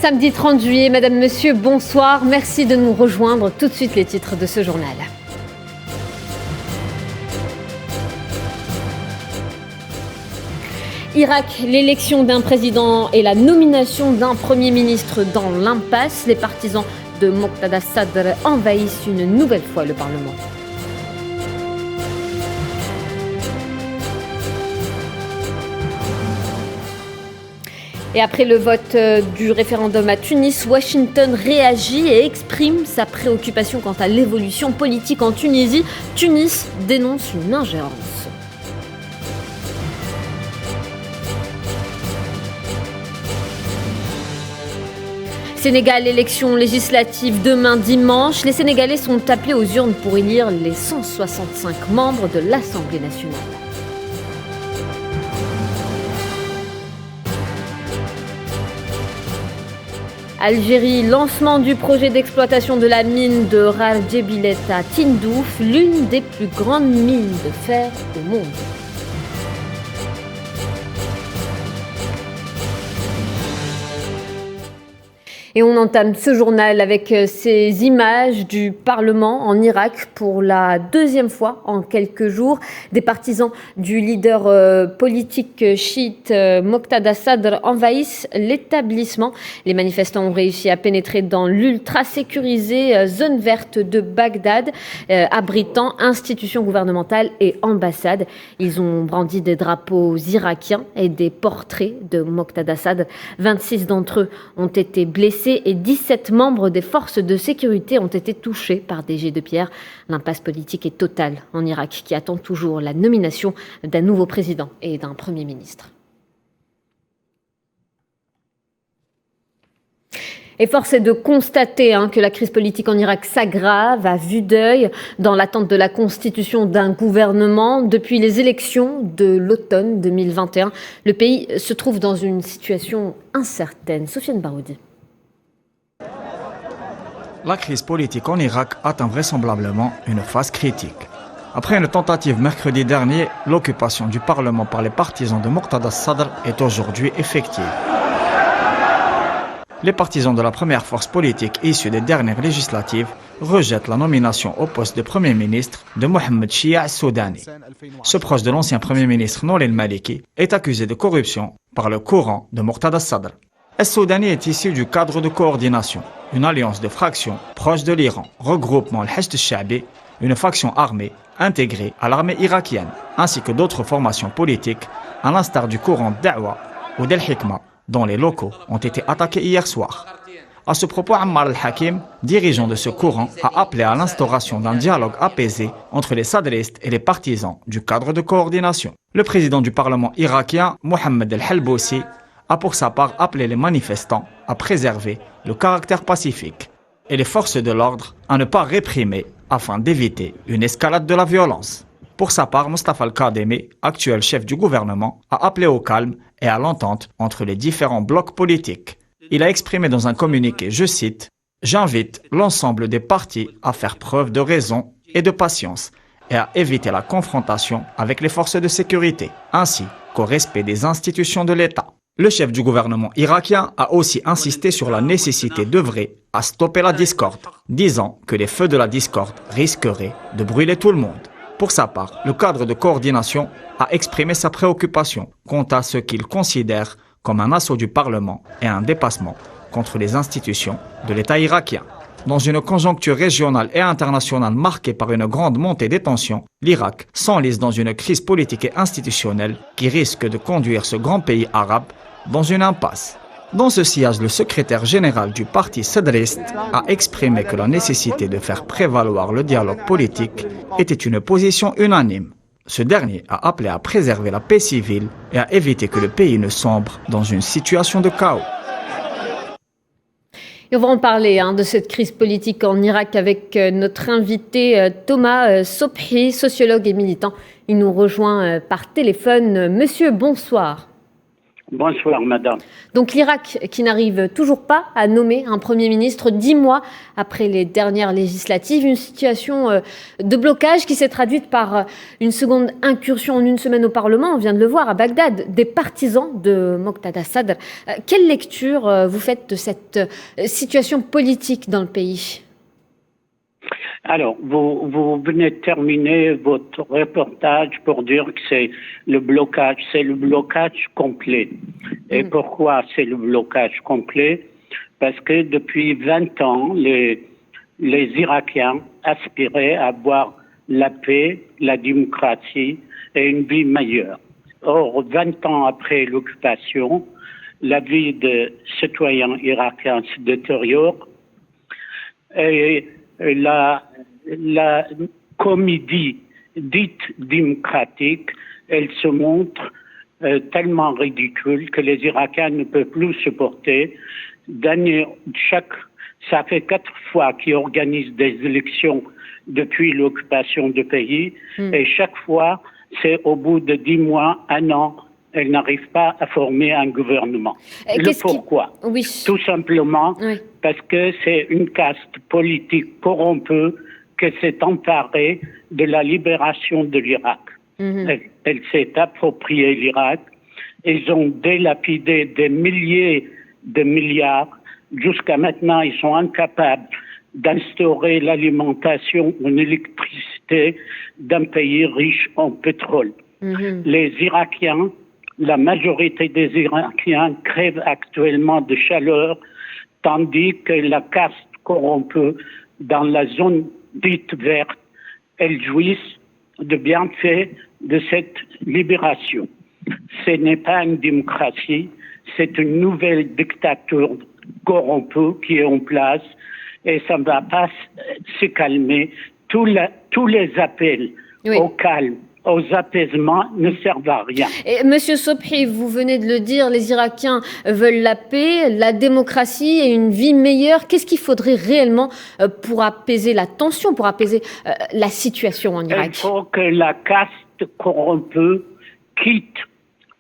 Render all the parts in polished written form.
Samedi 30 juillet, Madame, Monsieur, bonsoir. Merci de nous rejoindre. Tout de suite, les titres de ce journal. Irak, l'élection d'un président et la nomination d'un premier ministre dans l'impasse. Les partisans de Moqtada Sadr envahissent une nouvelle fois le Parlement. Et après le vote du référendum à Tunis, Washington réagit et exprime sa préoccupation quant à l'évolution politique en Tunisie. Tunis dénonce une ingérence. Sénégal, élection législative demain dimanche. Les Sénégalais sont appelés aux urnes pour élire les 165 membres de l'Assemblée nationale. Algérie, lancement du projet d'exploitation de la mine de Rar Djebilet à Tindouf, l'une des plus grandes mines de fer au monde. Et on entame ce journal avec ces images du Parlement en Irak pour la deuxième fois en quelques jours. Des partisans du leader politique chiite Moqtada Sadr envahissent l'établissement. Les manifestants ont réussi à pénétrer dans l'ultra sécurisée zone verte de Bagdad, abritant institutions gouvernementales et ambassades. Ils ont brandi des drapeaux irakiens et des portraits de Moqtada Sadr. 26 d'entre eux ont été blessés et 17 membres des forces de sécurité ont été touchés par des jets de pierre. L'impasse politique est totale en Irak, qui attend toujours la nomination d'un nouveau président et d'un premier ministre. Et force est de constater que la crise politique en Irak s'aggrave à vue d'œil dans l'attente de la constitution d'un gouvernement. Depuis les élections de l'automne 2021, le pays se trouve dans une situation incertaine. Sofiane Baroudi. La crise politique en Irak atteint vraisemblablement une phase critique. Après une tentative mercredi dernier, l'occupation du Parlement par les partisans de Moqtada Sadr est aujourd'hui effective. Les partisans de la première force politique issue des dernières législatives rejettent la nomination au poste de Premier ministre de Mohamed Shia Soudani. Ce proche de l'ancien Premier ministre Nouri al-Maliki est accusé de corruption par le courant de Moqtada Sadr. Soudani est issu du cadre de coordination, une alliance de fractions proche de l'Iran, regroupement al-Hashd al-Sha'bi, une faction armée intégrée à l'armée irakienne, ainsi que d'autres formations politiques, à l'instar du courant Da'wa ou d'Al-Hikma, dont les locaux ont été attaqués hier soir. À ce propos, Ammar al-Hakim, dirigeant de ce courant, a appelé à l'instauration d'un dialogue apaisé entre les sadristes et les partisans du cadre de coordination. Le président du Parlement irakien, Mohamed al-Halboussi, a pour sa part appelé les manifestants à préserver le caractère pacifique et les forces de l'ordre à ne pas réprimer afin d'éviter une escalade de la violence. Pour sa part, Mustafa al-Kadhimi, actuel chef du gouvernement, a appelé au calme et à l'entente entre les différents blocs politiques. Il a exprimé dans un communiqué, je cite, « J'invite l'ensemble des partis à faire preuve de raison et de patience et à éviter la confrontation avec les forces de sécurité, ainsi qu'au respect des institutions de l'État. » Le chef du gouvernement irakien a aussi insisté sur la nécessité d'œuvrer à stopper la discorde, disant que les feux de la discorde risqueraient de brûler tout le monde. Pour sa part, le cadre de coordination a exprimé sa préoccupation quant à ce qu'il considère comme un assaut du Parlement et un dépassement contre les institutions de l'État irakien. Dans une conjoncture régionale et internationale marquée par une grande montée des tensions, l'Irak s'enlise dans une crise politique et institutionnelle qui risque de conduire ce grand pays arabe dans une impasse. Dans ce sillage, le secrétaire général du parti sadriste a exprimé que la nécessité de faire prévaloir le dialogue politique était une position unanime. Ce dernier a appelé à préserver la paix civile et à éviter que le pays ne sombre dans une situation de chaos. Et on va en parler de cette crise politique en Irak avec notre invité Thomas Sobhi, sociologue et militant. Il nous rejoint par téléphone. Monsieur, bonsoir. Bonsoir, madame. Donc l'Irak qui n'arrive toujours pas à nommer un Premier ministre 10 mois après les dernières législatives. Une situation de blocage qui s'est traduite par une seconde incursion en une semaine au Parlement. On vient de le voir à Bagdad, des partisans de Moqtada Sadr. Quelle lecture vous faites de cette situation politique dans le pays ? Alors, vous venez de terminer votre reportage pour dire que c'est le blocage complet. Et pourquoi c'est le blocage complet? Parce que depuis 20 ans, les Irakiens aspiraient à avoir la paix, la démocratie et une vie meilleure. Or, 20 ans après l'occupation, la vie des citoyens irakiens se détériore et la comédie dite démocratique, elle se montre tellement ridicule que les Irakiens ne peuvent plus supporter. Ça fait 4 fois qu'ils organisent des élections depuis l'occupation du pays et chaque fois, c'est au bout de 10 mois, 1 an, elle n'arrive pas à former un gouvernement. Pourquoi? Oui. Tout simplement parce que c'est une caste politique corrompue qui s'est emparée de la libération de l'Irak. Elle s'est appropriée l'Irak. Ils ont délapidé des milliers de milliards. Jusqu'à maintenant, ils sont incapables d'instaurer l'alimentation en électricité d'un pays riche en pétrole. Les Irakiens, la majorité des Irakiens crèvent actuellement de chaleur, tandis que la caste corrompue dans la zone dite verte, elles jouissent de bienfaits de cette libération. Ce n'est pas une démocratie, c'est une nouvelle dictature corrompue qui est en place et ça ne va pas se calmer. Tous les appels au calme, aux apaisements ne servent à rien. Et Monsieur Sobhi, vous venez de le dire, les Irakiens veulent la paix, la démocratie et une vie meilleure. Qu'est-ce qu'il faudrait réellement pour apaiser la tension, pour apaiser la situation en Irak? Il faut que la caste corrompue quitte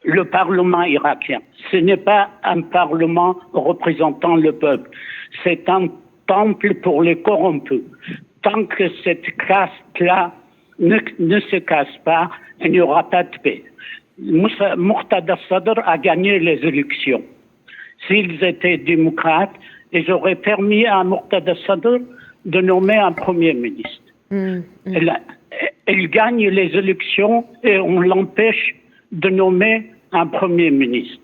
le Parlement irakien. Ce n'est pas un Parlement représentant le peuple. C'est un temple pour les corrompus. Tant que cette caste-là ne se casse pas, il n'y aura pas de paix. Moqtada Sadr a gagné les élections. S'ils étaient démocrates, ils auraient permis à Moqtada Sadr de nommer un Premier ministre. Il gagne les élections et on l'empêche de nommer un Premier ministre.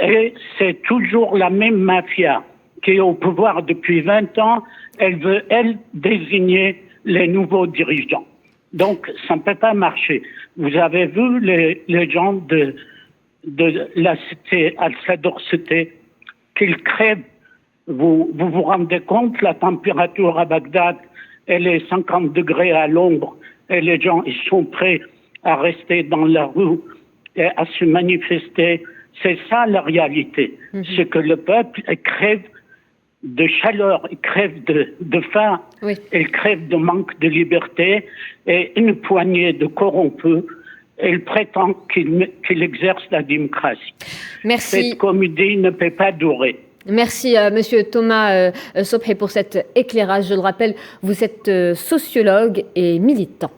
Et c'est toujours la même mafia qui est au pouvoir depuis 20 ans. Elle veut, désigner les nouveaux dirigeants. Donc, ça ne peut pas marcher. Vous avez vu les gens de la cité, Al-Sadr cité, qu'ils crèvent. Vous rendez compte, la température à Bagdad, elle est 50 degrés à l'ombre et les gens, ils sont prêts à rester dans la rue et à se manifester. C'est ça la réalité. C'est que le peuple crève de chaleur, il crève de faim, il crève de manque de liberté et une poignée de corrompus, il prétend qu'il exerce la démocratie. Merci. Cette comédie ne peut pas durer. Merci Monsieur Thomas Sobhi pour cet éclairage. Je le rappelle, vous êtes sociologue et militant.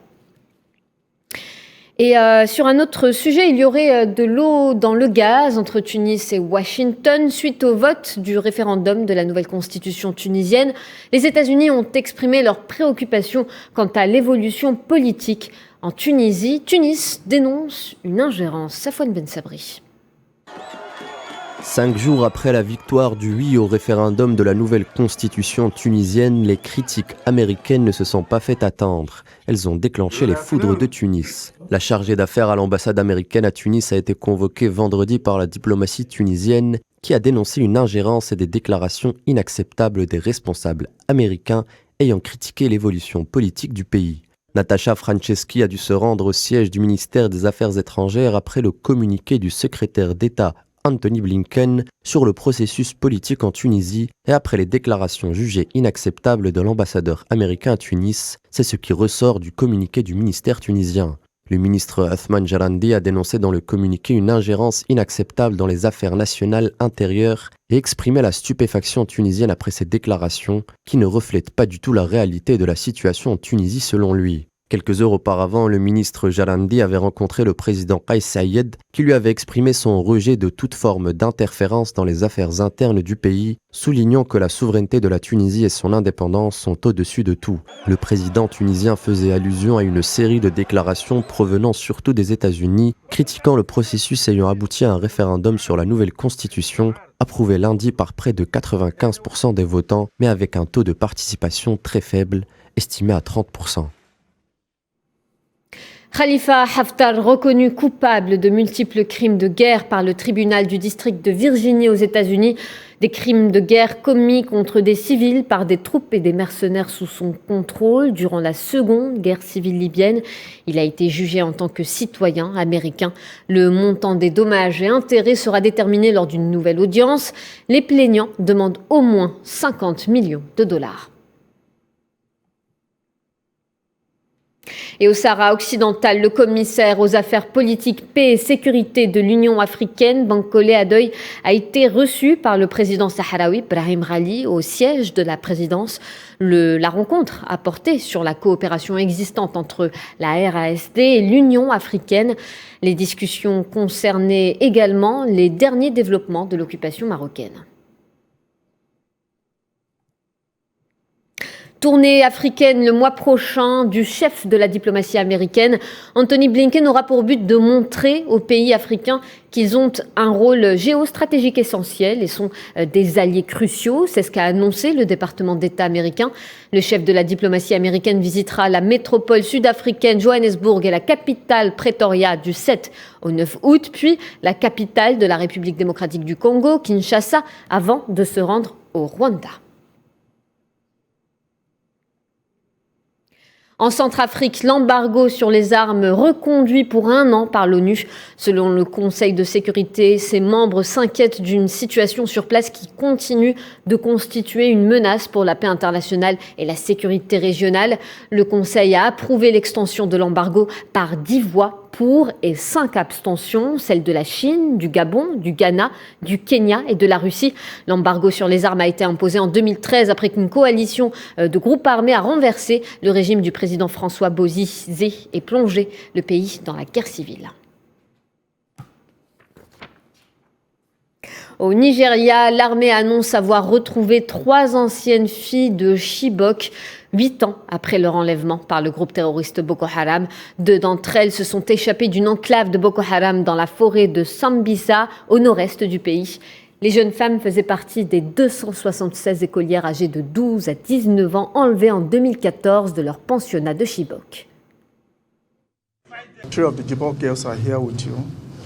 Et sur un autre sujet, il y aurait de l'eau dans le gaz entre Tunis et Washington suite au vote du référendum de la nouvelle constitution tunisienne. Les États-Unis ont exprimé leur préoccupation quant à l'évolution politique en Tunisie. Tunis dénonce une ingérence. Safwan Ben Sabri. 5 jours après la victoire du oui au référendum de la nouvelle constitution tunisienne, les critiques américaines ne se sont pas fait attendre. Elles ont déclenché les foudres de Tunis. La chargée d'affaires à l'ambassade américaine à Tunis a été convoquée vendredi par la diplomatie tunisienne qui a dénoncé une ingérence et des déclarations inacceptables des responsables américains ayant critiqué l'évolution politique du pays. Natacha Franceschi a dû se rendre au siège du ministère des Affaires étrangères après le communiqué du secrétaire d'État Anthony Blinken sur le processus politique en Tunisie et après les déclarations jugées inacceptables de l'ambassadeur américain à Tunis. C'est ce qui ressort du communiqué du ministère tunisien. Le ministre Othman Jarandi a dénoncé dans le communiqué une ingérence inacceptable dans les affaires nationales intérieures et exprimé la stupéfaction tunisienne après ces déclarations qui ne reflètent pas du tout la réalité de la situation en Tunisie selon lui. Quelques heures auparavant, le ministre Jarandi avait rencontré le président Kais Saied qui lui avait exprimé son rejet de toute forme d'interférence dans les affaires internes du pays, soulignant que la souveraineté de la Tunisie et son indépendance sont au-dessus de tout. Le président tunisien faisait allusion à une série de déclarations provenant surtout des États-Unis, critiquant le processus ayant abouti à un référendum sur la nouvelle constitution, approuvé lundi par près de 95% des votants, mais avec un taux de participation très faible, estimé à 30%. Khalifa Haftar, reconnu coupable de multiples crimes de guerre par le tribunal du district de Virginie aux États-Unis, des crimes de guerre commis contre des civils par des troupes et des mercenaires sous son contrôle durant la seconde guerre civile libyenne. Il a été jugé en tant que citoyen américain. Le montant des dommages et intérêts sera déterminé lors d'une nouvelle audience. Les plaignants demandent au moins 50 millions de dollars. Et au Sahara occidental, le commissaire aux affaires politiques, paix et sécurité de l'Union africaine, Bankole Adoy, a été reçu par le président sahraoui Brahim Ghali au siège de la présidence. La rencontre a porté sur la coopération existante entre la RASD et l'Union africaine. Les discussions concernaient également les derniers développements de l'occupation marocaine. Tournée africaine le mois prochain du chef de la diplomatie américaine. Anthony Blinken aura pour but de montrer aux pays africains qu'ils ont un rôle géostratégique essentiel et sont des alliés cruciaux. C'est ce qu'a annoncé le département d'État américain. Le chef de la diplomatie américaine visitera la métropole sud-africaine Johannesburg et la capitale Pretoria du 7 au 9 août, puis la capitale de la République démocratique du Congo, Kinshasa, avant de se rendre au Rwanda. En Centrafrique, l'embargo sur les armes reconduit pour 1 an par l'ONU. Selon le Conseil de sécurité, ses membres s'inquiètent d'une situation sur place qui continue de constituer une menace pour la paix internationale et la sécurité régionale. Le Conseil a approuvé l'extension de l'embargo par 10 voix pour et 5 abstentions, celles de la Chine, du Gabon, du Ghana, du Kenya et de la Russie. L'embargo sur les armes a été imposé en 2013 après qu'une coalition de groupes armés a renversé le régime du président François Bozizé et plongé le pays dans la guerre civile. Au Nigeria, l'armée annonce avoir retrouvé 3 anciennes filles de Chibok, 8 ans après leur enlèvement par le groupe terroriste Boko Haram. 2 d'entre elles se sont échappées d'une enclave de Boko Haram dans la forêt de Sambisa, au nord-est du pays. Les jeunes femmes faisaient partie des 276 écolières âgées de 12 à 19 ans enlevées en 2014 de leur pensionnat de Chibok.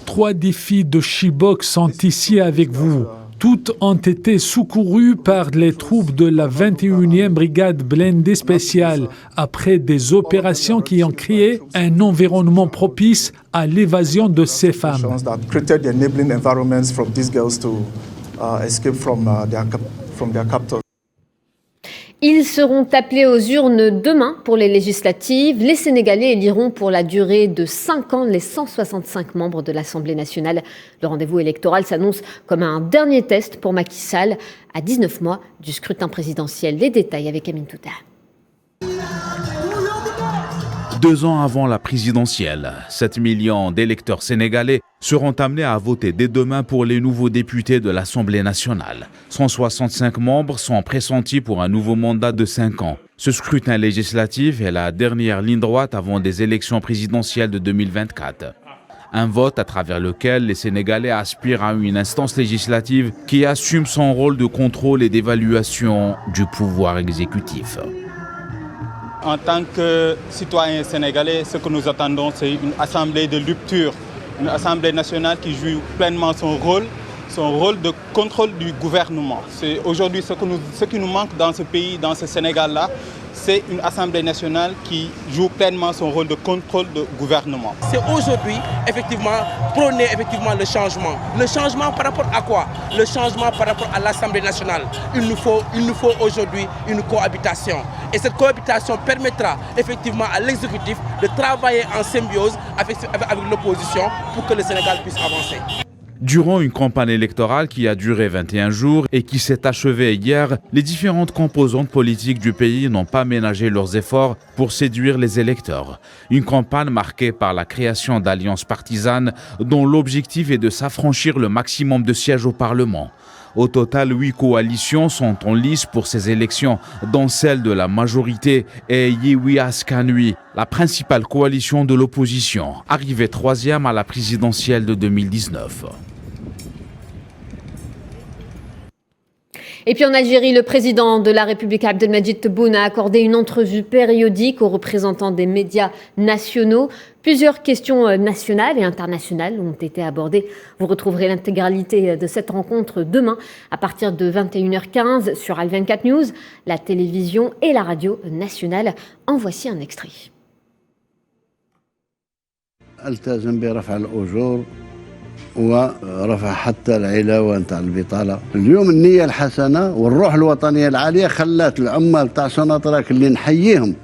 3 des filles de Chibok sont ici avec vous. Toutes ont été secourues par les troupes de la 21e brigade blindée spéciale après des opérations qui ont créé un environnement propice à l'évasion de ces femmes. Ils seront appelés aux urnes demain pour les législatives. Les Sénégalais éliront pour la durée de 5 ans les 165 membres de l'Assemblée nationale. Le rendez-vous électoral s'annonce comme un dernier test pour Macky Sall à 19 mois du scrutin présidentiel. Les détails avec Amine Touta. 2 ans avant la présidentielle, 7 millions d'électeurs sénégalais seront amenés à voter dès demain pour les nouveaux députés de l'Assemblée nationale. 165 membres sont pressentis pour un nouveau mandat de 5 ans. Ce scrutin législatif est la dernière ligne droite avant des élections présidentielles de 2024. Un vote à travers lequel les Sénégalais aspirent à une instance législative qui assume son rôle de contrôle et d'évaluation du pouvoir exécutif. En tant que citoyens sénégalais, ce que nous attendons, c'est une assemblée de rupture, une assemblée nationale qui joue pleinement son rôle de contrôle du gouvernement. C'est aujourd'hui ce qui nous manque dans ce pays, dans ce Sénégal-là, c'est une assemblée nationale qui joue pleinement son rôle de contrôle du gouvernement. C'est aujourd'hui, effectivement, prôner effectivement le changement. Le changement par rapport à quoi? Le changement par rapport à l'Assemblée nationale. Il nous faut aujourd'hui une cohabitation. Et cette cohabitation permettra effectivement à l'exécutif de travailler en symbiose avec l'opposition pour que le Sénégal puisse avancer. Durant une campagne électorale qui a duré 21 jours et qui s'est achevée hier, les différentes composantes politiques du pays n'ont pas ménagé leurs efforts pour séduire les électeurs. Une campagne marquée par la création d'alliances partisanes dont l'objectif est de s'affranchir le maximum de sièges au Parlement. Au total, 8 coalitions sont en lice pour ces élections, dont celle de la majorité est Yewwi Askan Wi, la principale coalition de l'opposition, arrivée 3e à la présidentielle de 2019. Et puis en Algérie, le président de la République Abdelmadjid Tebboune a accordé une entrevue périodique aux représentants des médias nationaux. Plusieurs questions nationales et internationales ont été abordées. Vous retrouverez l'intégralité de cette rencontre demain à partir de 21h15 sur Al24 News, la télévision et la radio nationale. En voici un extrait. ورفع حتى العلاوة نتاع البطالة. اليوم النية الحسنة والروح الوطنية العالية خلات العمال تاع سوناطراك اللي نحييهم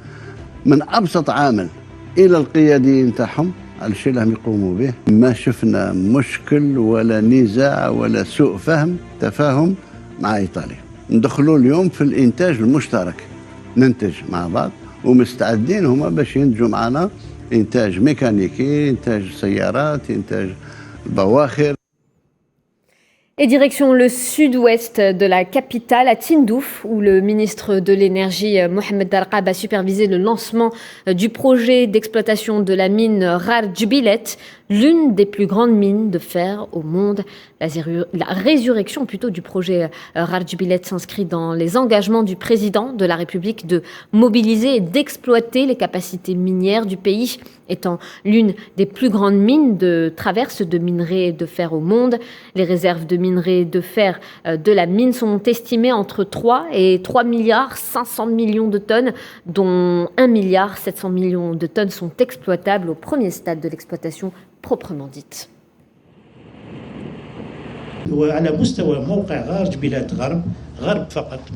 من أبسط عامل إلى القياديين نتاعهم على الشيء اللي هم يقوموا به. ما شفنا مشكل ولا نزاع ولا سوء فهم تفاهم مع إيطاليا. ندخلوا اليوم في الإنتاج المشترك، ننتج مع بعض ومستعدين هما باش ينتجوا معنا إنتاج ميكانيكي، إنتاج سيارات، إنتاج Bawakhir. Et direction le sud-ouest de la capitale, à Tindouf, où le ministre de l'Énergie, Mohamed Darqab, a supervisé le lancement du projet d'exploitation de la mine Rardjbilet, l'une des plus grandes mines de fer au monde. La résurrection plutôt du projet Rardjbilet s'inscrit dans les engagements du président de la République de mobiliser et d'exploiter les capacités minières du pays, étant l'une des plus grandes mines de traverse de minerais de fer au monde. Les réserves de minerais de fer de la mine sont estimées entre 3 et 3 milliards 500 millions de tonnes, dont 1 milliard 700 millions de tonnes sont exploitables au premier stade de l'exploitation proprement dite.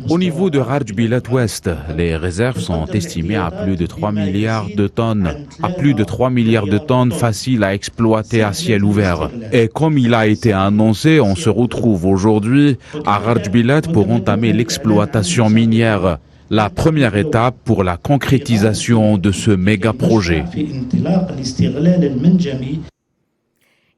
Au niveau de Rardjbilet Ouest, les réserves sont estimées à plus de 3 milliards de tonnes. À plus de 3 milliards de tonnes faciles à exploiter à ciel ouvert. Et comme il a été annoncé, on se retrouve aujourd'hui à Rardjbilet pour entamer l'exploitation minière. La première étape pour la concrétisation de ce méga-projet.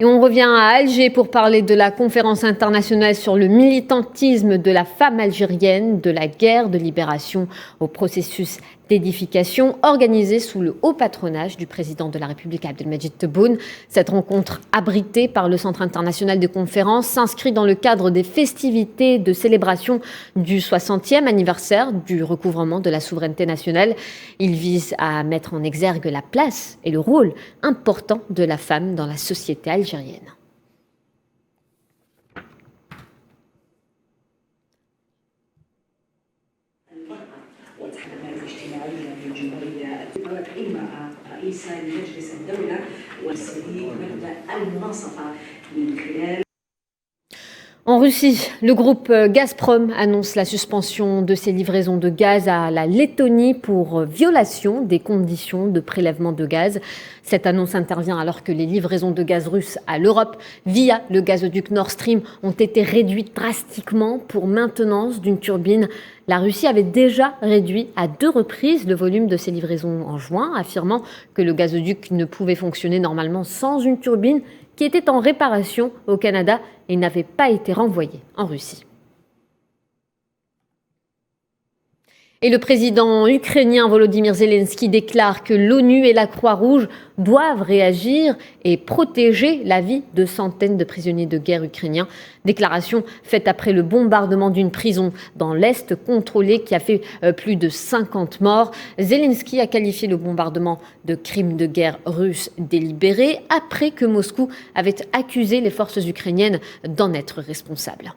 Et on revient à Alger pour parler de la conférence internationale sur le militantisme de la femme algérienne, de la guerre de libération au processus d'édification organisée sous le haut patronage du président de la République Abdelmadjid Tebboune. Cette rencontre abritée par le Centre international de conférences s'inscrit dans le cadre des festivités de célébration du 60e anniversaire du recouvrement de la souveraineté nationale. Il vise à mettre en exergue la place et le rôle important de la femme dans la société algérienne. En Russie, le groupe Gazprom annonce la suspension de ses livraisons de gaz à la Lettonie pour violation des conditions de prélèvement de gaz. Cette annonce intervient alors que les livraisons de gaz russe à l'Europe via le gazoduc Nord Stream ont été réduites drastiquement pour maintenance d'une turbine. La Russie avait déjà réduit à 2 reprises le volume de ses livraisons en juin, affirmant que le gazoduc ne pouvait fonctionner normalement sans une turbine qui était en réparation au Canada et n'avait pas été renvoyé en Russie. Et le président ukrainien Volodymyr Zelensky déclare que l'ONU et la Croix-Rouge doivent réagir et protéger la vie de centaines de prisonniers de guerre ukrainiens. Déclaration faite après le bombardement d'une prison dans l'Est contrôlé qui a fait plus de 50 morts. Zelensky a qualifié le bombardement de crime de guerre russe délibéré après que Moscou avait accusé les forces ukrainiennes d'en être responsables.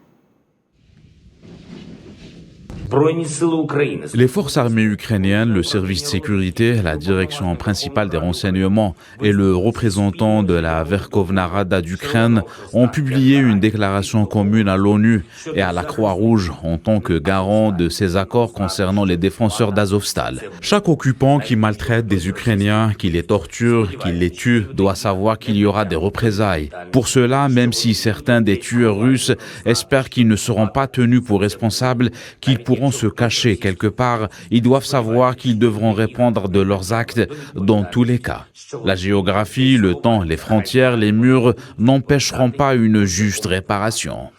Les forces armées ukrainiennes, le service de sécurité, la direction principale des renseignements et le représentant de la Verkhovna Rada d'Ukraine ont publié une déclaration commune à l'ONU et à la Croix-Rouge en tant que garant de ces accords concernant les défenseurs d'Azovstal. Chaque occupant qui maltraite des Ukrainiens, qui les torture, qui les tue, doit savoir qu'il y aura des représailles. Pour cela, même si certains des tueurs russes espèrent qu'ils ne seront pas tenus pour responsables, qu'ils pourront se cacher quelque part, ils doivent savoir qu'ils devront répondre de leurs actes dans tous les cas. La géographie, le temps, les frontières, les murs n'empêcheront pas une juste réparation.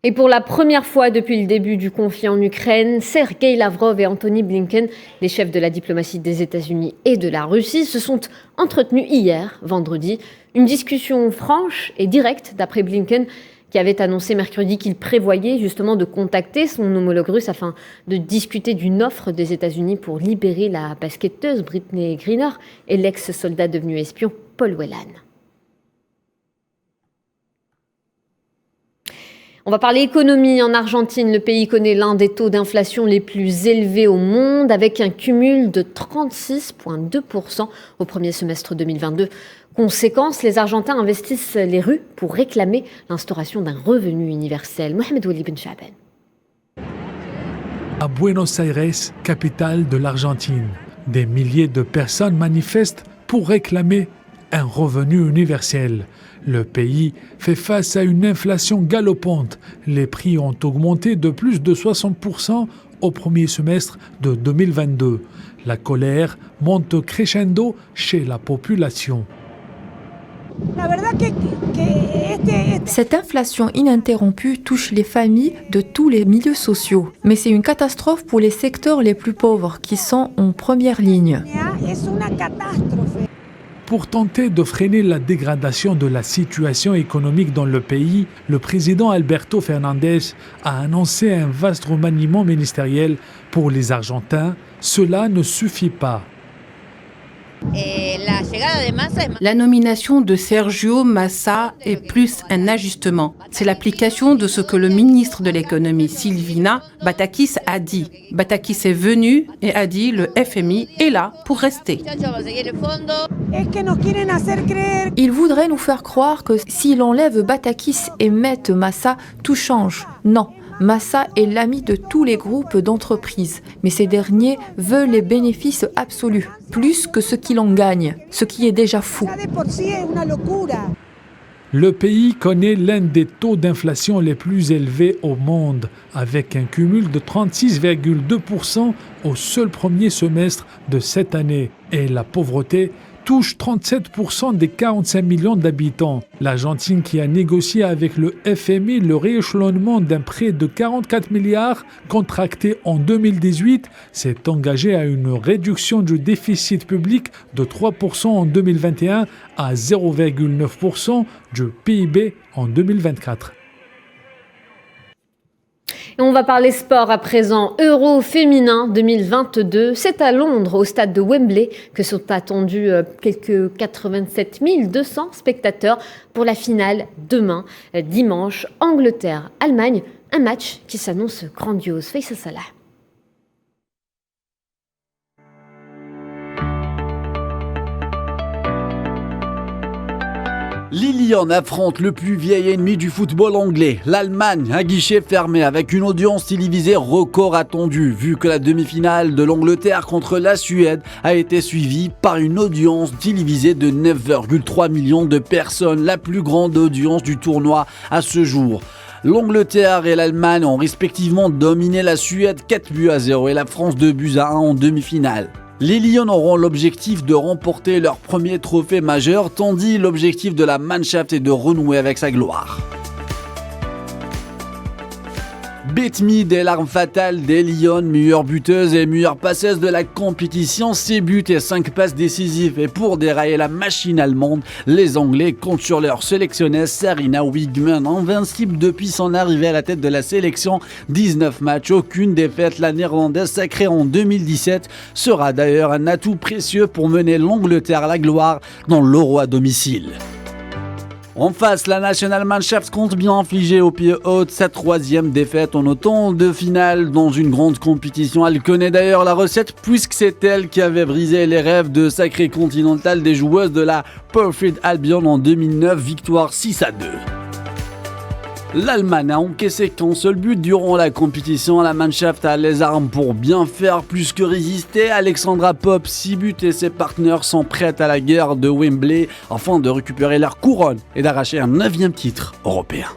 Et pour la première fois depuis le début du conflit en Ukraine, Sergei Lavrov et Antony Blinken, les chefs de la diplomatie des États-Unis et de la Russie, se sont entretenus hier, vendredi. Une discussion franche et directe, d'après Blinken, qui avait annoncé mercredi qu'il prévoyait justement de contacter son homologue russe afin de discuter d'une offre des États-Unis pour libérer la basketteuse Brittney Griner et l'ex-soldat devenu espion Paul Whelan. On va parler économie en Argentine. Le pays connaît l'un des taux d'inflation les plus élevés au monde, avec un cumul de 36,2% au premier semestre 2022. Conséquence, les Argentins investissent les rues pour réclamer l'instauration d'un revenu universel. Mohamed Wali Ben Chaben. À Buenos Aires, capitale de l'Argentine, des milliers de personnes manifestent pour réclamer un revenu universel. Le pays fait face à une inflation galopante. Les prix ont augmenté de plus de 60% au premier semestre de 2022. La colère monte crescendo chez la population. Cette inflation ininterrompue touche les familles de tous les milieux sociaux. Mais c'est une catastrophe pour les secteurs les plus pauvres qui sont en première ligne. Pour tenter de freiner la dégradation de la situation économique dans le pays, le président Alberto Fernandez a annoncé un vaste remaniement ministériel pour les Argentins. Cela ne suffit pas. La nomination de Sergio Massa est plus un ajustement. C'est l'application de ce que le ministre de l'économie, Silvina Batakis, a dit. Batakis est venu et a dit le FMI est là pour rester. Ils voudraient nous faire croire que s'il enlève Batakis et met Massa, tout change. Non. Massa est l'ami de tous les groupes d'entreprises, mais ces derniers veulent les bénéfices absolus, plus que ce qu'il en gagne, ce qui est déjà fou. Le pays connaît l'un des taux d'inflation les plus élevés au monde, avec un cumul de 36,2% au seul premier semestre de cette année. Et la pauvreté touche 37% des 45 millions d'habitants. L'Argentine, qui a négocié avec le FMI le rééchelonnement d'un prêt de 44 milliards contracté en 2018, s'est engagée à une réduction du déficit public de 3% en 2021 à 0,9% du PIB en 2024. Et on va parler sport à présent. Euro féminin 2022, c'est à Londres, au stade de Wembley, que sont attendus quelques 87 200 spectateurs pour la finale demain, dimanche, Angleterre-Allemagne. Un match qui s'annonce grandiose. Faisal Salah. Les Lions affrontent le plus vieil ennemi du football anglais, l'Allemagne, à guichet fermé avec une audience télévisée record attendue, vu que la demi-finale de l'Angleterre contre la Suède a été suivie par une audience télévisée de 9,3 millions de personnes, la plus grande audience du tournoi à ce jour. L'Angleterre et l'Allemagne ont respectivement dominé la Suède 4-0 et la France 2-1 en demi-finale. Les Lions auront l'objectif de remporter leur premier trophée majeur, tandis l'objectif de la Mannschaft est de renouer avec sa gloire. Beth Mead est l'arme fatale des Lions, meilleure buteuse et meilleure passeuse de la compétition. 6 buts et 5 passes décisives. Et pour dérailler la machine allemande, les Anglais comptent sur leur sélectionneuse Sarina Wiegman, invincible depuis son arrivée à la tête de la sélection. 19 matchs, aucune défaite. La Néerlandaise, sacrée en 2017, sera d'ailleurs un atout précieux pour mener l'Angleterre à la gloire dans l'Euro à domicile. En face, la National Mannschaft compte bien infliger au pied haute sa 3e défaite en autant de finale dans une grande compétition. Elle connaît d'ailleurs la recette puisque c'est elle qui avait brisé les rêves de sacré continental des joueuses de la Perfect Albion en 2009, victoire 6-2. L'Allemagne a encaissé qu'un seul but durant la compétition. La Mannschaft a les armes pour bien faire plus que résister. Alexandra Popp, 6 buts et ses partenaires sont prêtes à la guerre de Wembley afin de récupérer leur couronne et d'arracher un 9e titre européen.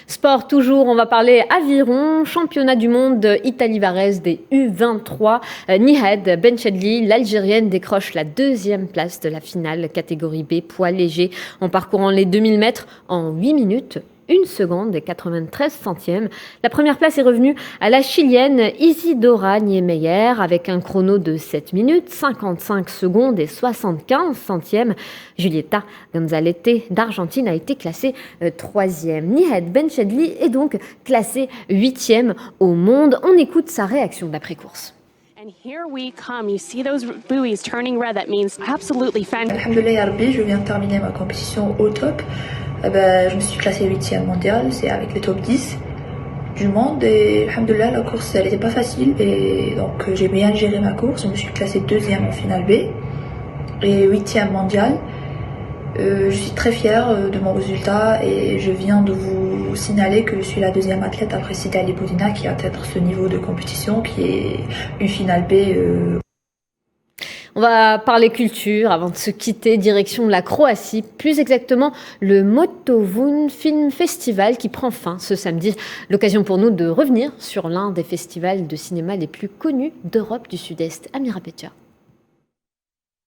Sport toujours, on va parler aviron, championnat du monde Italie-Varese des U23. Nihed Benchedli, l'Algérienne, décroche la 2e place de la finale catégorie B poids léger en parcourant les 2000 mètres en 8 minutes. 1 seconde et 93 centièmes. La première place est revenue à la Chilienne Isidora Niemeyer avec un chrono de 7 minutes, 55 secondes et 75 centièmes. Julieta Gonzalete d'Argentine a été classée 3e. Nihed Benchedli est donc classée 8e au monde. On écoute sa réaction d'après-course. And here we come. You see those buoys turning red. That means absolutely fantastic. Alhamdoulilah ya Rabbi, je viens de terminer ma compétition au top. Je me suis classée 8e mondiale, c'est avec les top 10 du monde. Et alhamdoulilah, la course, elle n'était pas facile. Et donc, j'ai bien géré ma course. Je me suis classée 2e en finale B et 8e mondiale. Je suis très fière de mon résultat et je viens de vous signaler que je suis la 2e athlète après Sida Lipodina qui atteint ce niveau de compétition qui est une finale B. On va parler culture avant de se quitter, direction la Croatie, plus exactement le Motovun Film Festival qui prend fin ce samedi. L'occasion pour nous de revenir sur l'un des festivals de cinéma les plus connus d'Europe du Sud-Est. Amira Petia.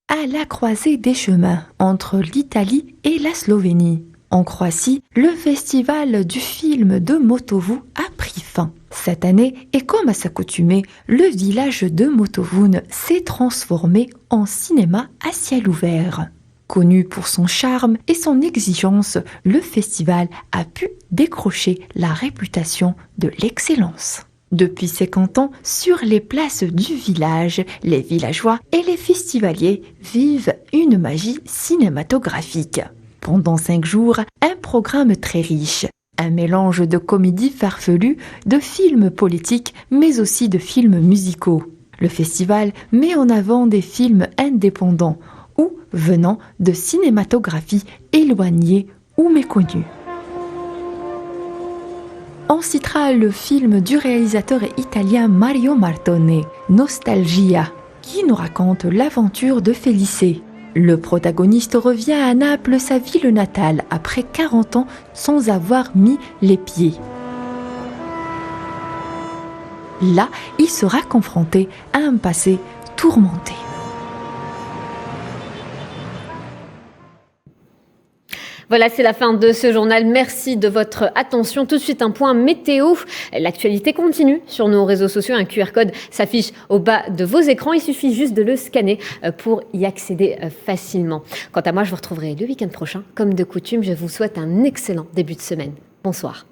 À la croisée des chemins entre l'Italie et la Slovénie. En Croatie, le festival du film de Motovu a pris fin. Cette année, et comme à s'accoutumer, le village de Motovun s'est transformé en cinéma à ciel ouvert. Connu pour son charme et son exigence, le festival a pu décrocher la réputation de l'excellence. Depuis 50 ans, sur les places du village, les villageois et les festivaliers vivent une magie cinématographique. Pendant 5 jours, un programme très riche, un mélange de comédies farfelues, de films politiques, mais aussi de films musicaux. Le festival met en avant des films indépendants ou venant de cinématographie éloignée ou méconnue. On citera le film du réalisateur italien Mario Martone, Nostalgia, qui nous raconte l'aventure de Félicé. Le protagoniste revient à Naples, sa ville natale, après 40 ans sans avoir mis les pieds. Là, il sera confronté à un passé tourmenté. Voilà, c'est la fin de ce journal. Merci de votre attention. Tout de suite, un point météo. L'actualité continue sur nos réseaux sociaux. Un QR code s'affiche au bas de vos écrans. Il suffit juste de le scanner pour y accéder facilement. Quant à moi, je vous retrouverai le week-end prochain. Comme de coutume, je vous souhaite un excellent début de semaine. Bonsoir.